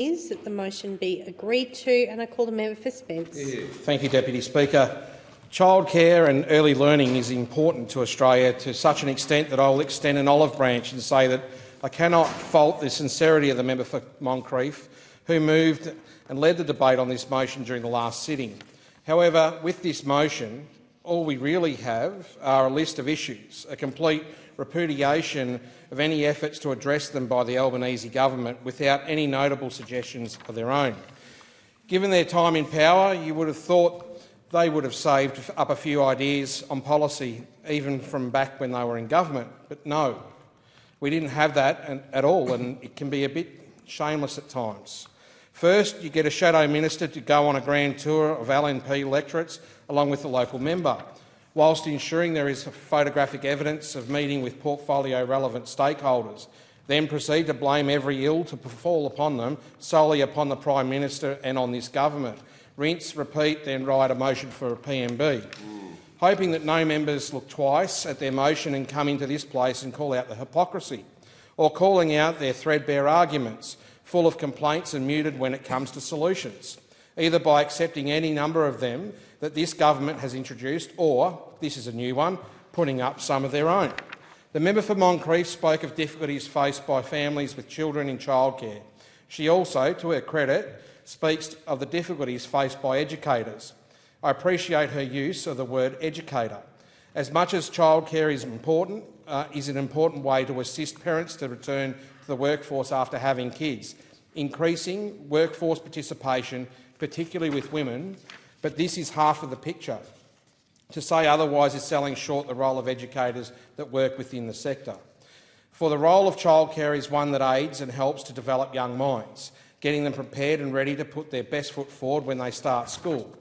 is that the motion be agreed to, and I call the member for Spence. Thank you, Deputy Speaker. Childcare and early learning is important to Australia to such an extent that I will extend an olive branch and say that I cannot fault the sincerity of the member for Moncrieff, who moved and led the debate on this motion during the last sitting. However, with this motion, all we really have are a list of issues, a complete repudiation of any efforts to address them by the Albanese government without any notable suggestions of their own. Given their time in power, you would have thought they would have saved up a few ideas on policy, even from back when they were in government. But no, we didn't have that at all, and it can be a bit shameless at times. First, you get a shadow minister to go on a grand tour of LNP electorates along with the local member, whilst ensuring there is photographic evidence of meeting with portfolio-relevant stakeholders, then proceed to blame every ill to fall upon them solely upon the Prime Minister and on this government. Rinse, repeat, then write a motion for a PMB. Hoping that no members look twice at their motion and come into this place and call out the hypocrisy, or calling out their threadbare arguments, full of complaints and muted when it comes to solutions, either by accepting any number of them that this government has introduced or, this is a new one, putting up some of their own. The member for Moncrieff spoke of difficulties faced by families with children in childcare. She also, to her credit, speaks of the difficulties faced by educators. I appreciate her use of the word educator. As much as childcare is an important way to assist parents to return to the workforce after having kids, increasing workforce participation, particularly with women, but this is half of the picture. To say otherwise is selling short the role of educators that work within the sector. For the role of childcare is one that aids and helps to develop young minds, getting them prepared and ready to put their best foot forward when they start school.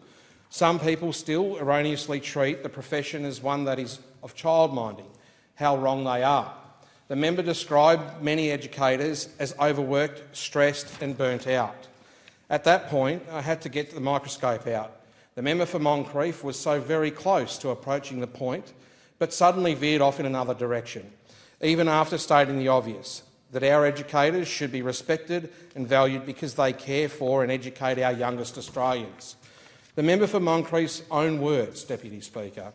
Some people still erroneously treat the profession as one that is of childminding. How wrong they are. The member described many educators as overworked, stressed and burnt out. At that point, I had to get the microscope out. The member for Moncrieff was so very close to approaching the point, but suddenly veered off in another direction, even after stating the obvious, that our educators should be respected and valued because they care for and educate our youngest Australians. The member for Moncrieff's own words, Deputy Speaker.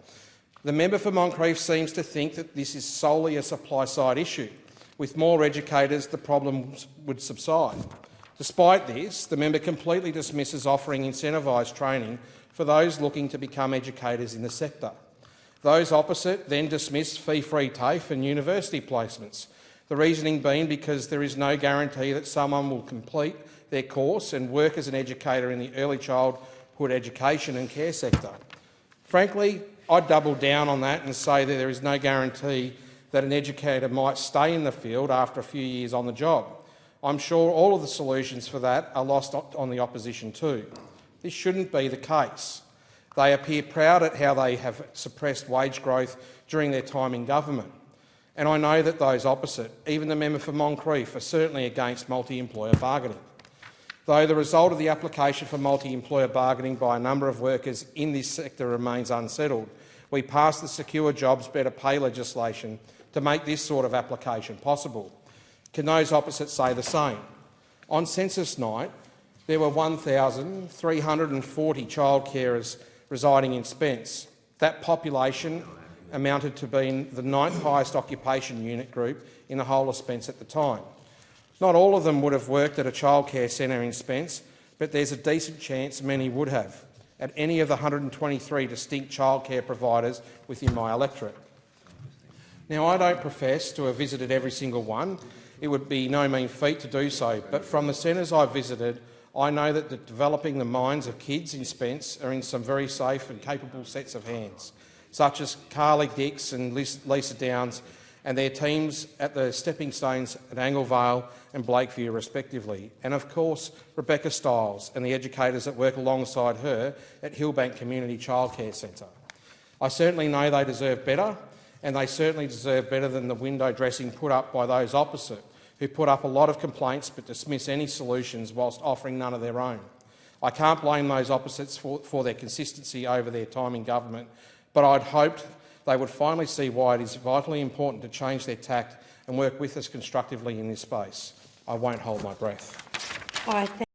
The member for Moncrieff seems to think that this is solely a supply-side issue. With more educators, the problems would subside. Despite this, the member completely dismisses offering incentivised training for those looking to become educators in the sector. Those opposite then dismiss fee-free TAFE and university placements, the reasoning being because there is no guarantee that someone will complete their course and work as an educator in the early childhood education and care sector. Frankly, I'd double down on that and say that there is no guarantee that an educator might stay in the field after a few years on the job. I'm sure all of the solutions for that are lost on the opposition too. This shouldn't be the case. They appear proud at how they have suppressed wage growth during their time in government. And I know that those opposite, even the member for Moncrieff, are certainly against multi-employer bargaining. Though the result of the application for multi-employer bargaining by a number of workers in this sector remains unsettled, we passed the Secure Jobs Better Pay legislation to make this sort of application possible. Can those opposites say the same? On census night, there were 1,340 child carers residing in Spence. That population amounted to being the 9th highest occupation unit group in the whole of Spence at the time. Not all of them would have worked at a childcare centre in Spence, but there's a decent chance many would have at any of the 123 distinct childcare providers within my electorate. Now, I don't profess to have visited every single one. It would be no mean feat to do so, but from the centres I've visited, I know that developing the minds of kids in Spence are in some very safe and capable sets of hands, such as Carly Dix and Lisa Downs and their teams at the Stepping Stones at Anglevale and Blakeview respectively, and of course Rebecca Stiles and the educators that work alongside her at Hillbank Community Childcare Centre. I certainly know they deserve better, and they certainly deserve better than the window dressing put up by those opposite, who put up a lot of complaints but dismiss any solutions whilst offering none of their own. I can't blame those opposites for their consistency over their time in government, but I'd hoped they would finally see why it is vitally important to change their tact and work with us constructively in this space. I won't hold my breath. I thank